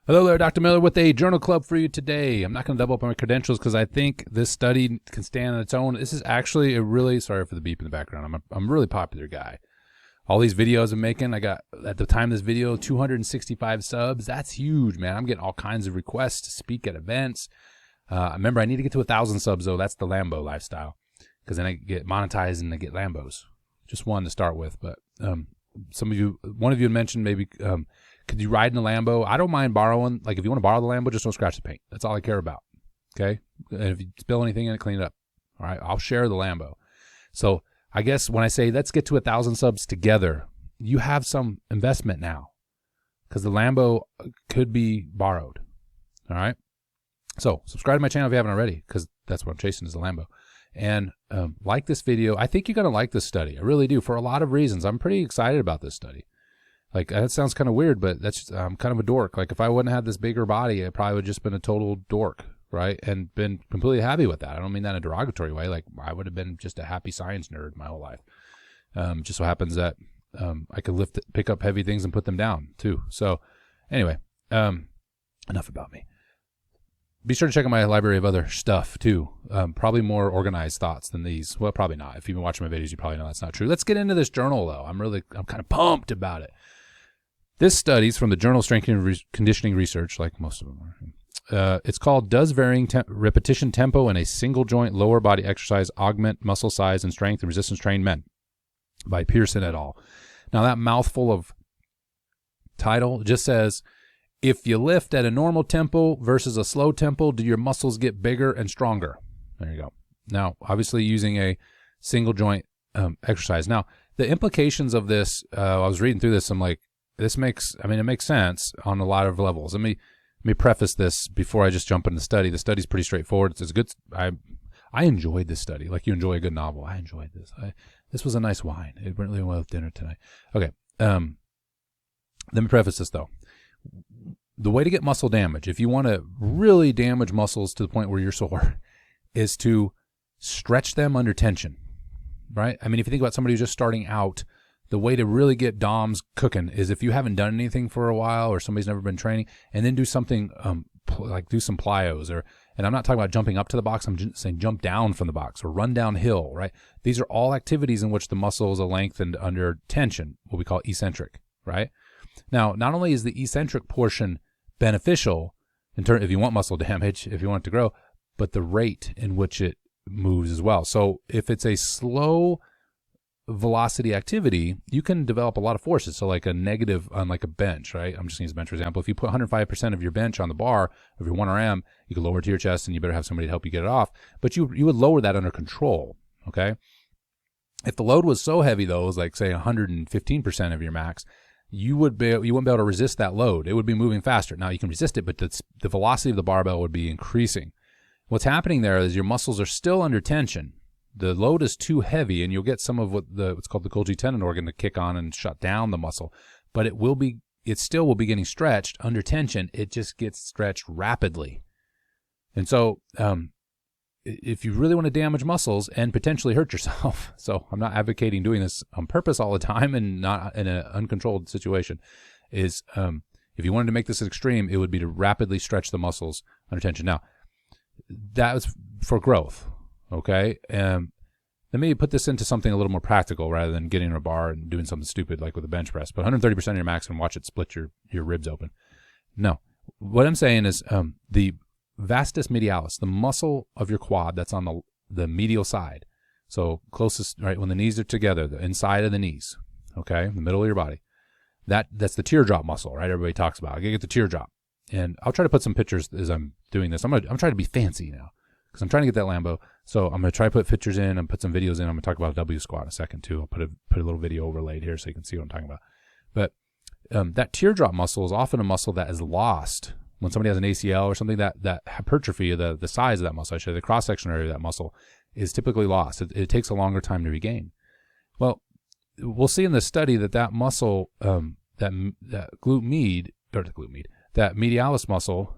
Hello there, Dr. Miller with a journal club for you today. I'm not going to double up on my credentials because I think this study can stand on its own. This is actually a really, sorry for the beep in the background, I'm a really popular guy. All these videos I'm making, I got, at the time of this video, 265 subs. That's huge, man. I'm getting all kinds of requests to speak at events. Remember, I need to get to 1,000 subs, though. That's the Lambo lifestyle, because then I get monetized and I get Lambos. Just one to start with, but one of you had mentioned maybe... could you ride in a Lambo? I don't mind borrowing. Like, if you want to borrow the Lambo, just don't scratch the paint. That's all I care about. Okay? And if you spill anything in it, clean it up. All right? I'll share the Lambo. So I guess when I say let's get to 1,000 subs together, you have some investment now because the Lambo could be borrowed. All right? So subscribe to my channel if you haven't already, because that's what I'm chasing is the Lambo. And like this video. I think you're going to like this study. I really do, for a lot of reasons. I'm pretty excited about this study. Like, that sounds kind of weird, but that's just, I'm kind of a dork. Like, if I wouldn't have this bigger body, I probably would have just been a total dork, right? And been completely happy with that. I don't mean that in a derogatory way. Like, I would have been just a happy science nerd my whole life. Just so happens that I could pick up heavy things and put them down, too. So, anyway, enough about me. Be sure to check out my library of other stuff, too. Probably more organized thoughts than these. Well, probably not. If you've been watching my videos, you probably know that's not true. Let's get into this journal, though. I'm kind of pumped about it. This study's from the journal Strengthening and Conditioning Research, like most of them are. It's called Does Varying Repetition Tempo in a Single Joint Lower Body Exercise Augment Muscle Size and Strength in Resistance Trained Men by Pearson et al. Now, that mouthful of title just says, if you lift at a normal tempo versus a slow tempo, do your muscles get bigger and stronger? There you go. Now, obviously using a single joint exercise. Now, the implications of this, I was reading through this, I'm like, it makes sense on a lot of levels. Let me preface this before I just jump into the study. The study's pretty straightforward. It's good. I enjoyed this study. Like you enjoy a good novel. I enjoyed this. This was a nice wine. It went really well with dinner tonight. Okay. Let me preface this though. The way to get muscle damage, if you want to really damage muscles to the point where you're sore, is to stretch them under tension, right? I mean, if you think about somebody who's just starting out, the way to really get DOMs cooking is if you haven't done anything for a while or somebody's never been training, and then do something like do some plyos, and I'm not talking about jumping up to the box, I'm just saying jump down from the box or run downhill, right? These are all activities in which the muscles are lengthened under tension, what we call eccentric, right? Now, not only is the eccentric portion beneficial in terms if you want muscle damage, if you want it to grow, but the rate in which it moves as well. So if it's a slow velocity activity, you can develop a lot of forces. So like a negative on like a bench, right? I'm just going to use a bench for example. If you put 105% of your bench on the bar of your 1RM, you can lower it to your chest and you better have somebody to help you get it off. But you would lower that under control, okay? If the load was so heavy though, it was like say 115% of your max, you wouldn't be able to resist that load. It would be moving faster. Now you can resist it, but the velocity of the barbell would be increasing. What's happening there is your muscles are still under tension. The load is too heavy, and you'll get some of what's called the Golgi tendon organ to kick on and shut down the muscle. But it still will be getting stretched under tension. It just gets stretched rapidly. And so if you really want to damage muscles and potentially hurt yourself, so I'm not advocating doing this on purpose all the time and not in an uncontrolled situation, is if you wanted to make this extreme, it would be to rapidly stretch the muscles under tension. Now, that was for growth. Okay, let me put this into something a little more practical rather than getting in a bar and doing something stupid like with a bench press. But 130% of your max and watch it split your ribs open. No, what I'm saying is the vastus medialis, the muscle of your quad that's on the medial side. So closest, right, when the knees are together, the inside of the knees, okay, the middle of your body. That's the teardrop muscle, right? Everybody talks about. I gotta get the teardrop. And I'll try to put some pictures as I'm doing this. I'm trying to be fancy now, because I'm trying to get that Lambo. So I'm going to try to put pictures in and put some videos in. I'm going to talk about a W squat in a second too. I'll put a little video overlaid here so you can see what I'm talking about. But that teardrop muscle is often a muscle that is lost when somebody has an ACL or something. That hypertrophy, the size of that muscle, the cross-section area of that muscle is typically lost. It takes a longer time to regain. Well, we'll see in this study that muscle, that medialis muscle,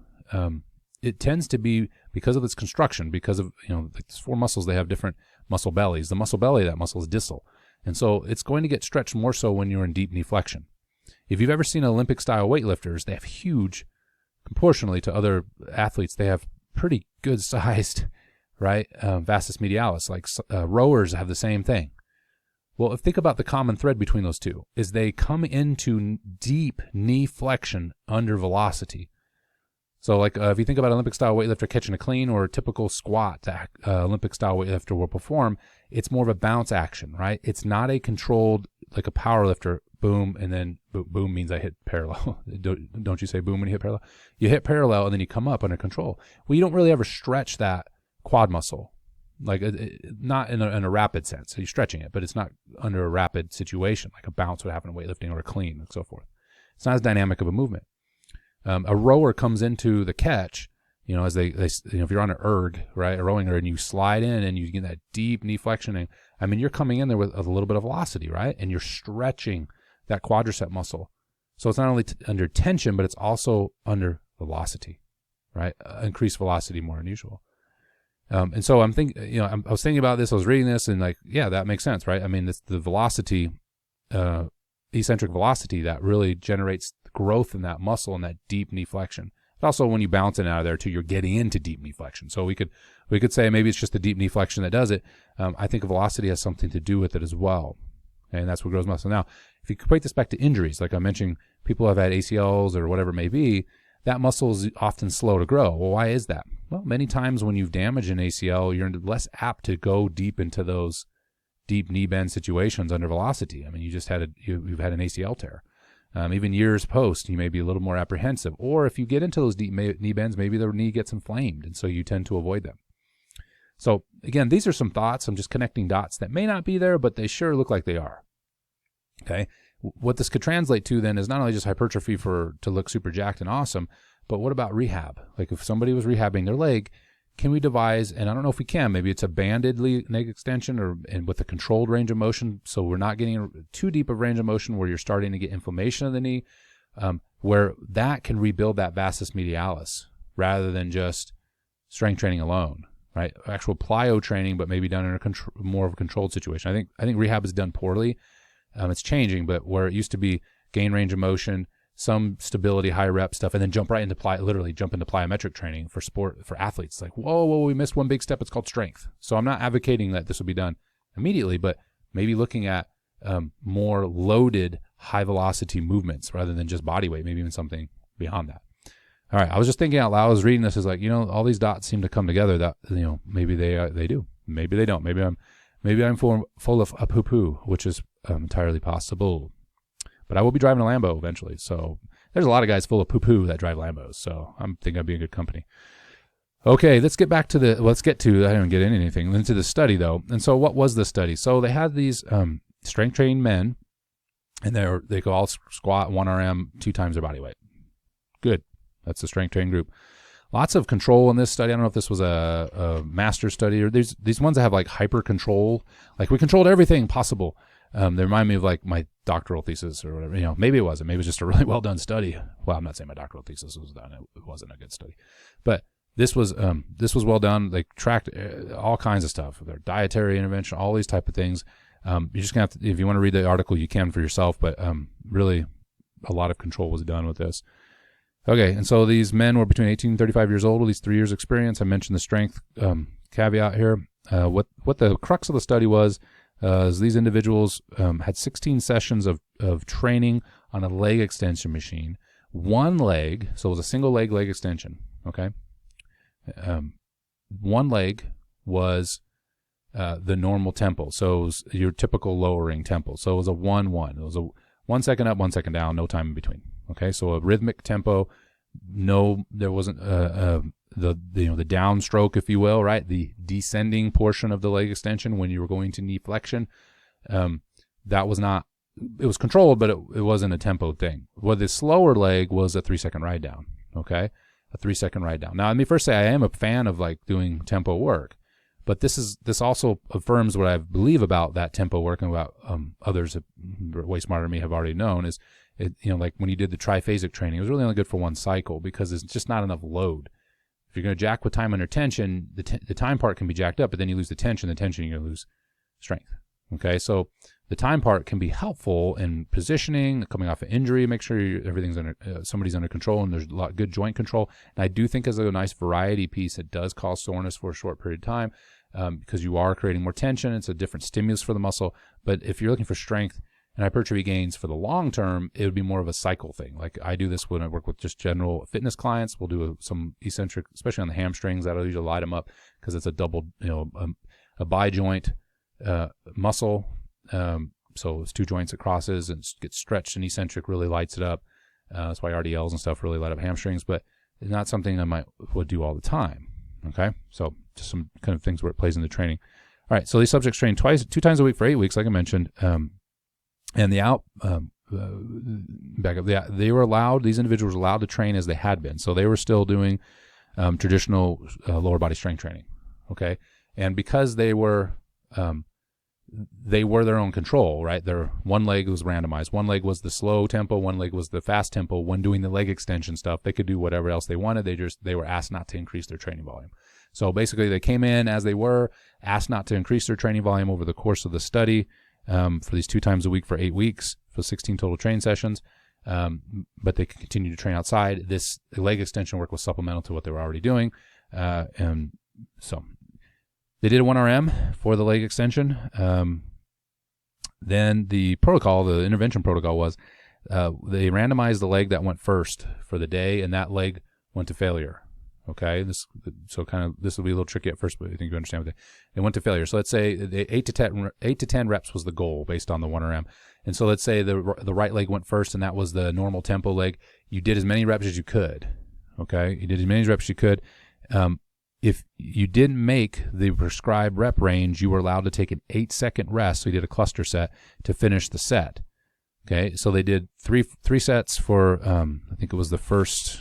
it tends to be, because of its construction, because of, like there's 4 muscles, they have different muscle bellies. The muscle belly of that muscle is distal. And so it's going to get stretched more so when you're in deep knee flexion. If you've ever seen Olympic style weightlifters, they have huge proportionally to other athletes, they have pretty good sized, right, vastus medialis. Like rowers have the same thing. Well, think about the common thread between those two is they come into deep knee flexion under velocity. So like if you think about Olympic style weightlifter catching a clean or a typical squat that Olympic style weightlifter will perform, it's more of a bounce action, right? It's not a controlled, like a power lifter, boom, and then boom means I hit parallel. Don't you say boom when you hit parallel? You hit parallel and then you come up under control. Well, you don't really ever stretch that quad muscle, like not in a rapid sense. So you're stretching it, but it's not under a rapid situation, like a bounce would happen in weightlifting or a clean and so forth. It's not as dynamic of a movement. A rower comes into the catch, as they if you're on an erg, right, a rowing erg, and you slide in and you get that deep knee flexioning. I mean, you're coming in there with a little bit of velocity, right, and you're stretching that quadricep muscle. So it's not only under tension, but it's also under velocity, right? Increased velocity more than usual. And so I'm thinking, I was thinking about this. I was reading this, and like, yeah, that makes sense, right? I mean, it's the velocity, eccentric velocity that really generates growth in that muscle and that deep knee flexion. But also when you bounce it out of there too, you're getting into deep knee flexion. So we could say maybe it's just the deep knee flexion that does it. I think velocity has something to do with it as well. And that's what grows muscle. Now, if you equate this back to injuries, like I mentioned, people have had ACLs or whatever it may be, that muscle is often slow to grow. Well, why is that? Well, many times when you've damaged an ACL, you're less apt to go deep into those deep knee bend situations under velocity. I mean, you've had an ACL tear. Even years post, you may be a little more apprehensive. Or if you get into those deep knee bends, maybe the knee gets inflamed, and so you tend to avoid them. So again, these are some thoughts. I'm just connecting dots that may not be there, but they sure look like they are. Okay. What this could translate to then is not only just hypertrophy to look super jacked and awesome, but what about rehab? Like if somebody was rehabbing their leg, can we devise, and I don't know if we can, maybe it's a banded leg extension and with a controlled range of motion, so we're not getting too deep of range of motion where you're starting to get inflammation of the knee, where that can rebuild that vastus medialis rather than just strength training alone, right? Actual plyo training, but maybe done in more of a controlled situation. I think rehab is done poorly. It's changing, but where it used to be gain range of motion, some stability, high rep stuff, and then jump into plyometric training for athletes. Like, whoa, we missed one big step. It's called strength. So I'm not advocating that this will be done immediately, but maybe looking at more loaded, high velocity movements rather than just body weight, maybe even something beyond that. All right, I was just thinking out loud. I was reading this as like, all these dots seem to come together. That maybe they do, maybe they don't. Maybe I'm full of a poo-poo, which is entirely possible. But I will be driving a Lambo eventually. So there's a lot of guys full of poo-poo that drive Lambos. So I'm thinking I'd be in good company. Okay, let's get back to I didn't get into anything, into the study though. And so what was the study? So they had these strength trained men, and they could all squat 1 RM 2 times their body weight. Good. That's the strength trained group. Lots of control in this study. I don't know if this was a master study or these ones that have like hyper control. Like we controlled everything possible. They remind me of like my doctoral thesis or whatever. Maybe it wasn't. Maybe it was just a really well done study. Well, I'm not saying my doctoral thesis was done. It wasn't a good study, but this was well done. They tracked all kinds of stuff, their dietary intervention, all these type of things. You're just gonna have to, if you want to read the article, you can for yourself. But really, a lot of control was done with this. Okay, and so these men were between 18 and 35 years old, at least 3 years experience. I mentioned the strength caveat here. What the crux of the study was is these individuals had 16 sessions of training on a leg extension machine. One leg, so it was a single leg extension, okay? One leg was the normal tempo, so it was your typical lowering tempo. So it was a 1-1. It was a 1 second up, 1 second down, no time in between. Okay, so a rhythmic tempo. No, there wasn't the downstroke, if you will, right? The descending portion of the leg extension when you were going to knee flexion. That was not. It was controlled, but it wasn't a tempo thing. Well, the slower leg was a 3 second ride down. Okay, a 3 second ride down. Now, let me first say I am a fan of like doing tempo work, but this also affirms what I believe about that tempo work and what others way smarter than me have already known is. Like when you did the triphasic training, it was really only good for one cycle because there's just not enough load. If you're going to jack with time under tension, the time part can be jacked up, but then you lose the tension. The tension, you're going to lose strength. Okay, so the time part can be helpful in positioning, coming off an injury, make sure everything's under, somebody's under control and there's a lot good joint control. And I do think as a nice variety piece, it does cause soreness for a short period of time because you are creating more tension. It's a different stimulus for the muscle. But if you're looking for strength and hypertrophy gains for the long term, it would be more of a cycle thing. Like I do this when I work with just general fitness clients. We'll do some eccentric, especially on the hamstrings. That'll usually light them up because it's a double, a bi-joint muscle. So it's two joints it crosses and gets stretched, and eccentric really lights it up. That's why RDLs and stuff really light up hamstrings, but it's not something I would do all the time. Okay, so just some kind of things where it plays into training. All right, so these subjects train 2 times a week for 8 weeks, like I mentioned, and they were allowed. These individuals were allowed to train as they had been, so they were still doing traditional lower body strength training. Okay, and because they were their own control, right? Their one leg was randomized. One leg was the slow tempo. One leg was the fast tempo. When doing the leg extension stuff, they could do whatever else they wanted. They were asked not to increase their training volume. So basically, they came in as they were, asked not to increase their training volume over the course of the study for these 2 times a week for 8 weeks, for 16 total train sessions. But they could continue to train outside. This leg extension work was supplemental to what they were already doing. And so they did a 1RM for the leg extension. Then the protocol, the intervention protocol was they randomized the leg that went first for the day, and that leg went to failure. Okay, this will be a little tricky at first, but I think you understand what they went to failure. So let's say 8 to 10 reps was the goal based on the 1RM. And so let's say the right leg went first, and that was the normal tempo leg. You did as many reps as you could. Okay, you did as many reps as you could. If you didn't make the prescribed rep range, you were allowed to take an 8-second rest. So you did a cluster set to finish the set. Okay, so they did three sets for I think it was the first.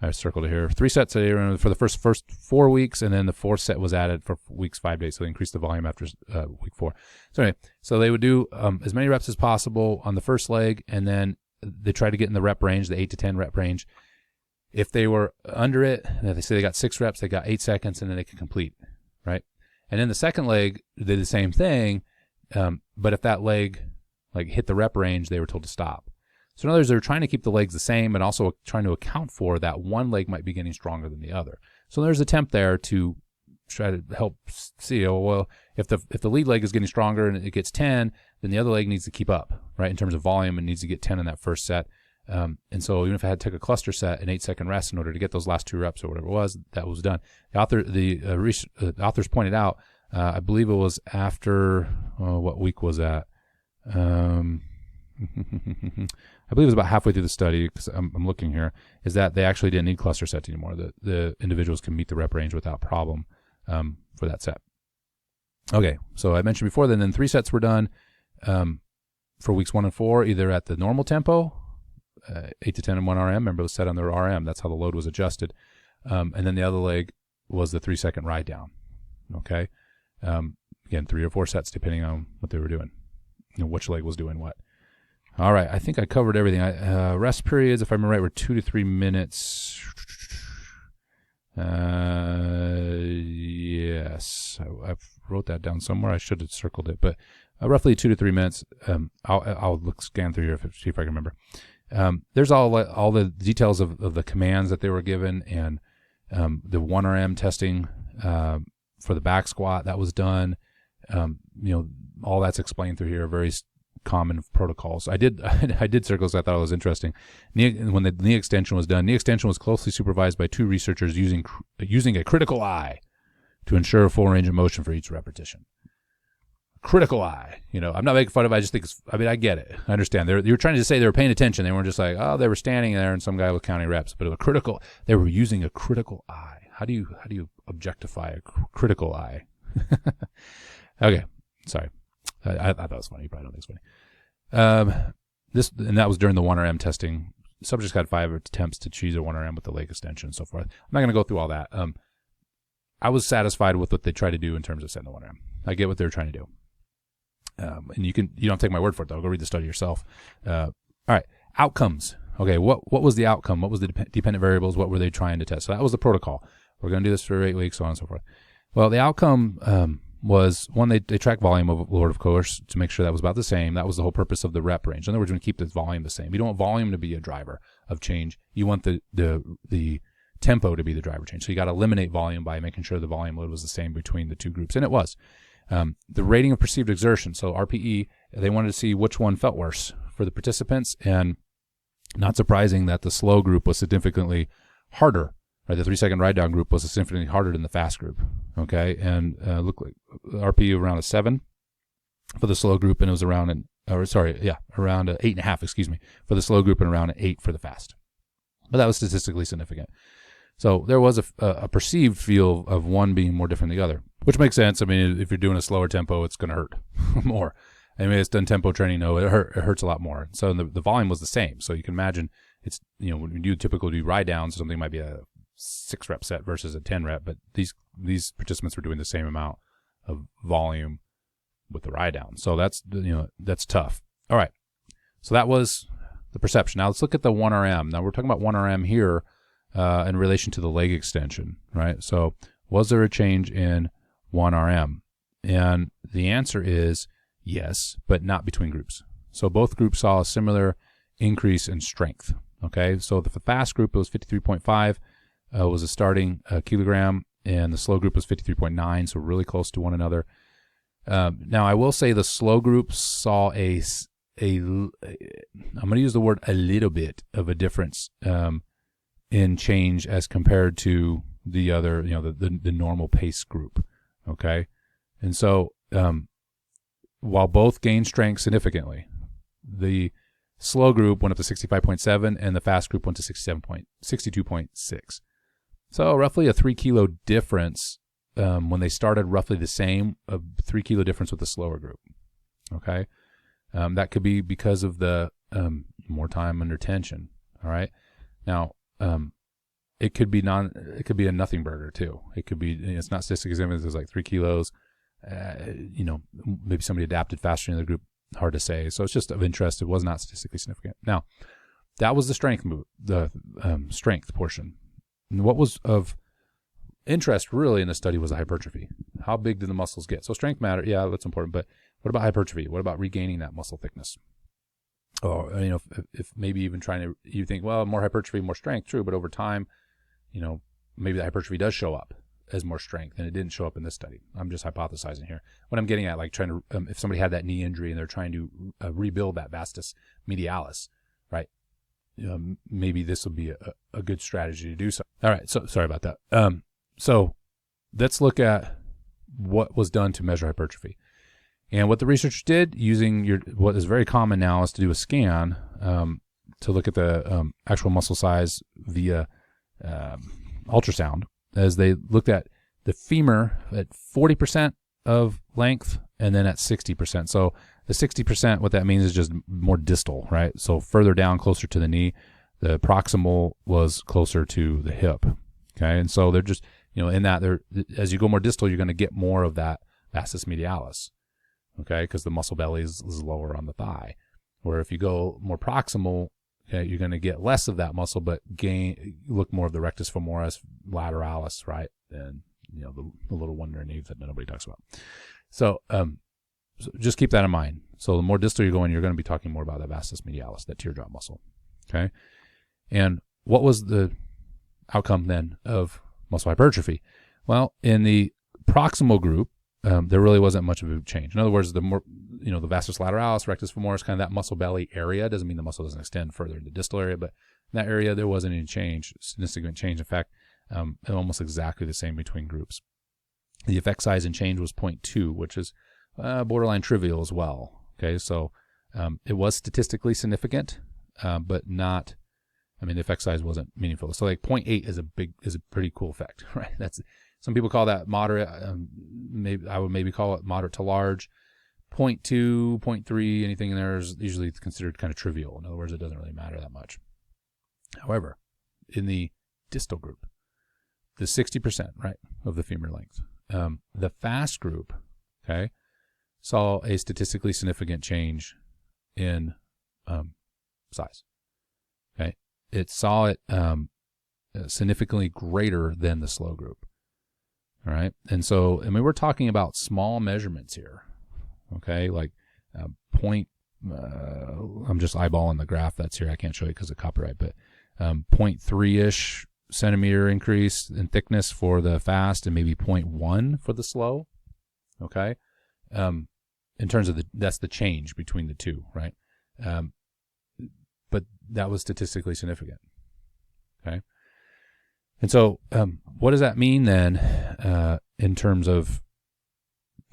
I circled it here. 3 sets for the first 4 weeks, and then the 4th set was added for weeks 5 days. So they increased the volume after week 4. So anyway, so they would do as many reps as possible on the first leg, and then they tried to get in the rep range, the 8 to 10 rep range. If they were under it, they say they got 6 reps, they got 8 seconds, and then they could complete, right? And then the second leg did the same thing, but if that leg hit the rep range, they were told to stop. So in other words, they're trying to keep the legs the same, and also trying to account for that one leg might be getting stronger than the other. So there's an attempt there to try to help see, if the lead leg is getting stronger and it gets 10, then the other leg needs to keep up, right? In terms of volume, it needs to get 10 in that first set. And so even if I had to take a cluster set, an 8-second rest in order to get those last 2 reps or whatever it was, that was done. The authors pointed out, I believe it was after, what week was that? I believe it was about halfway through the study, because I'm looking here, is that they actually didn't need cluster sets anymore. The individuals can meet the rep range without problem for that set. Okay, so I mentioned before, then 3 sets were done for weeks 1 and 4, either at the normal tempo, 8 to 10 and 1 RM. Remember, it was set on their RM. That's how the load was adjusted. And then the other leg was the 3-second ride down. Okay, again, 3 or 4 sets depending on what they were doing, which leg was doing what. All right, I think I covered everything. Rest periods, if I remember right, were 2 to 3 minutes. Yes, I wrote that down somewhere. I should have circled it, but roughly 2 to 3 minutes. I'll scan through here see if I can remember. There's all the details of the commands that they were given, and the 1RM testing for the back squat that was done. All that's explained through here. Very common protocols. I did circles. I thought it was interesting. When the knee extension was done, knee extension was closely supervised by 2 researchers using a critical eye to ensure full range of motion for each repetition. Critical eye. I'm not making fun of it. I just think I get it. I understand. You were trying to say they were paying attention. They weren't just like, they were standing there and some guy was counting reps. But they were using a critical eye. How do you objectify a critical eye? Okay, sorry. I thought it was funny. You probably don't think it's funny. And that was during the 1RM testing. Subjects had 5 attempts to choose a 1RM with the leg extension and so forth. I'm not going to go through all that. I was satisfied with what they tried to do in terms of setting the 1RM. I get what they're trying to do. And you don't take my word for it, though. Go read the study yourself. All right, outcomes. Okay, what was the outcome? What was the dependent variables? What were they trying to test? So that was the protocol. We're going to do this for 8 weeks, so on and so forth. Well, the outcome, was, one, they track volume of load, of course, to make sure that was about the same. That was the whole purpose of the rep range. In other words, we keep the volume the same. You don't want volume to be a driver of change. You want the tempo to be the driver change. So you got to eliminate volume by making sure the volume load was the same between the two groups, and it was. The rating of perceived exertion, so RPE, they wanted to see which one felt worse for the participants, and not surprising that the slow group was significantly harder. Right, the 3-second ride down group was significantly harder than the fast group. Okay, and look like RPE around a 7 for the slow group, and it was around around a 8.5, excuse me, for the slow group, and around an 8 for the fast. But that was statistically significant. So there was a perceived feel of one being more different than the other, which makes sense. I mean, if you're doing a slower tempo, it's going to hurt more. I mean, it's done tempo training, no, it hurts a lot more. So the volume was the same. So you can imagine it's, when you typically do ride downs, something might be a 6-rep set versus a 10-rep, but these participants were doing the same amount of volume with the ride down. So that's tough. All right. So that was the perception. Now let's look at the 1RM. Now we're talking about 1RM here in relation to the leg extension, right? So was there a change in 1RM? And the answer is yes, but not between groups. So both groups saw a similar increase in strength. Okay, so the fast group was 53.5 was a starting kilogram, and the slow group was 53.9, so really close to one another. Now I will say the slow group saw I'm going to use the word a little bit of a difference in change as compared to the other, the normal pace group. Okay, and so while both gained strength significantly, the slow group went up to 65.7 and the fast group went to 62.6. So roughly a 3 kilo difference when they started, roughly the same, a 3 kilo difference with the slower group. Okay, that could be because of the more time under tension. All right, now it could be a nothing burger too. It could be, it's not statistically significant. It's like 3 kilos. Maybe somebody adapted faster in the group. Hard to say. So it's just of interest. It was not statistically significant. Now, that was the strength strength portion. And what was of interest really in the study was the hypertrophy. How big did the muscles get? So strength matter, yeah, that's important. But what about hypertrophy? What about regaining that muscle thickness? Or if maybe even you think, well, more hypertrophy, more strength, true. But over time, maybe the hypertrophy does show up as more strength, and it didn't show up in this study. I'm just hypothesizing here. What I'm getting at, like trying to, if somebody had that knee injury and they're trying to rebuild that vastus medialis, right? Maybe this will be a good strategy to do so. All right, so sorry about that. So let's look at what was done to measure hypertrophy. And what the researchers did using what is very common now is to do a scan to look at the actual muscle size via ultrasound, as they looked at the femur at 40% of length and then at 60%. So the 60%, what that means is just more distal, right? So further down, closer to the knee. The proximal was closer to the hip. Okay, and so they're just, in that, as you go more distal, you're going to get more of that vastus medialis. Okay, because the muscle belly is lower on the thigh. Where if you go more proximal, okay, you're going to get less of that muscle, but look more of the rectus femoris lateralis, right? And the little one underneath that nobody talks about. So just keep that in mind. So the more distal you're going, you're going to be talking more about that vastus medialis, that teardrop muscle. Okay, and what was the outcome then of muscle hypertrophy? Well, in the proximal group, there really wasn't much of a change. In other words, the more, the vastus lateralis, rectus femoris, kind of that muscle belly area, doesn't mean the muscle doesn't extend further in the distal area, but in that area, there wasn't any change, significant change. In fact, almost exactly the same between groups. The effect size and change was 0.2, which is borderline trivial as well. Okay, so it was statistically significant, but not, the effect size wasn't meaningful. So like 0.8 is a pretty cool effect, right? Some people call that moderate. I would maybe call it moderate to large. 0.2, 0.3, anything in there is usually considered kind of trivial. In other words, it doesn't really matter that much. However, in the distal group, the 60%, right, of the femur length, the fast group, okay, saw a statistically significant change in size. Okay, it saw it significantly greater than the slow group. All right. And so, I mean, we're talking about small measurements here. Okay. Like point, I'm just eyeballing the graph that's here. I can't show you because of copyright, but 0.3-ish centimeter increase in thickness for the fast and maybe 0.1 for the slow. Okay. In terms of that's the change between the two, right? But that was statistically significant. Okay. And so, what does that mean then, in terms of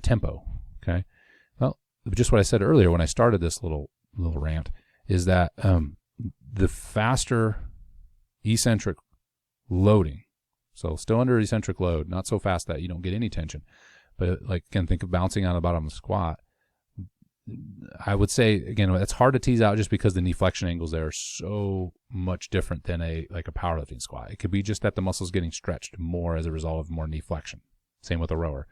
tempo? Okay. Well, just what I said earlier when I started this little rant is that, the faster eccentric loading, so still under eccentric load, not so fast that you don't get any tension, but like, again, think of bouncing on the bottom of the squat. I would say, again, it's hard to tease out just because the knee flexion angles there are so much different than a powerlifting squat. It could be just that the muscle's getting stretched more as a result of more knee flexion. Same with a rower.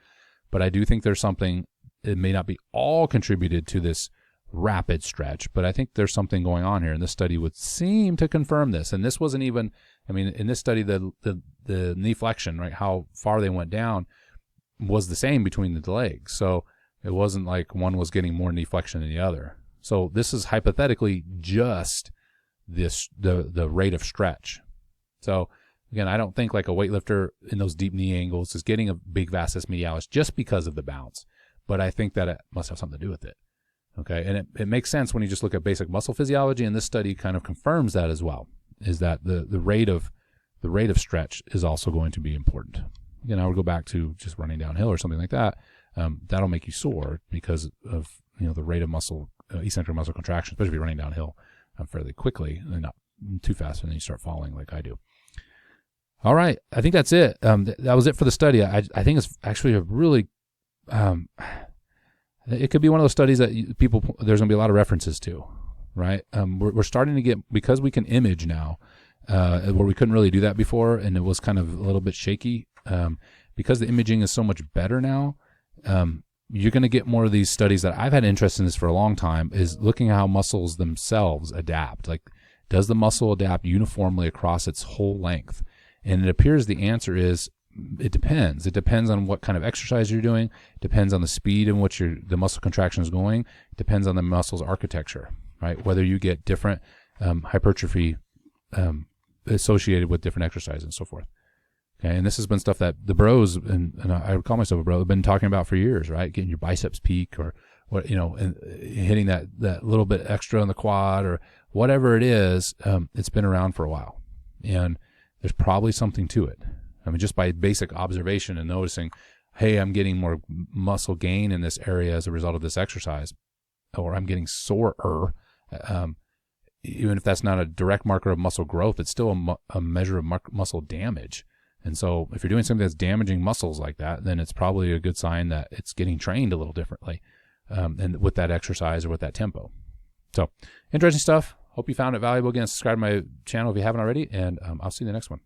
But I do think there's something, it may not be all contributed to this rapid stretch, but I think there's something going on here, and this study would seem to confirm this. And this wasn't even, I mean, in this study, the knee flexion, right, how far they went down was the same between the legs. So it wasn't like one was getting more knee flexion than the other. So this is hypothetically just the rate of stretch. So again, I don't think like a weightlifter in those deep knee angles is getting a big vastus medialis just because of the bounce, but I think that it must have something to do with it. Okay, and it makes sense when you just look at basic muscle physiology, and this study kind of confirms that as well, is that the rate of stretch is also going to be important. Again, I would go back to just running downhill or something like that. That'll make you sore because of the rate of muscle eccentric muscle contraction, especially if you're running downhill fairly quickly and not too fast, and then you start falling like I do. All right, I think that's it. That was it for the study. I think it's actually a really it could be one of those studies that there's going to be a lot of references to, right? We're starting to get, because we can image now, where we couldn't really do that before, and it was kind of a little bit shaky. Because the imaging is so much better now, you're going to get more of these studies that I've had interest in this for a long time, is looking at how muscles themselves adapt. Like, does the muscle adapt uniformly across its whole length? And it appears the answer is, it depends. It depends on what kind of exercise you're doing. It depends on the speed in which the muscle contraction is going. It depends on the muscle's architecture, right? Whether you get different hypertrophy associated with different exercises and so forth. Okay, and this has been stuff that the bros, and I would call myself a bro, have been talking about for years, right? Getting your biceps peak, or what, and hitting that little bit extra on the quad, or whatever it is. It's been around for a while, and there's probably something to it. I mean, just by basic observation and noticing, hey, I'm getting more muscle gain in this area as a result of this exercise, or I'm getting sorer. Even if that's not a direct marker of muscle growth, it's still a measure of muscle damage. And so if you're doing something that's damaging muscles like that, then it's probably a good sign that it's getting trained a little differently, and with that exercise or with that tempo. So interesting stuff. Hope you found it valuable. Again, subscribe to my channel if you haven't already, and I'll see you in the next one.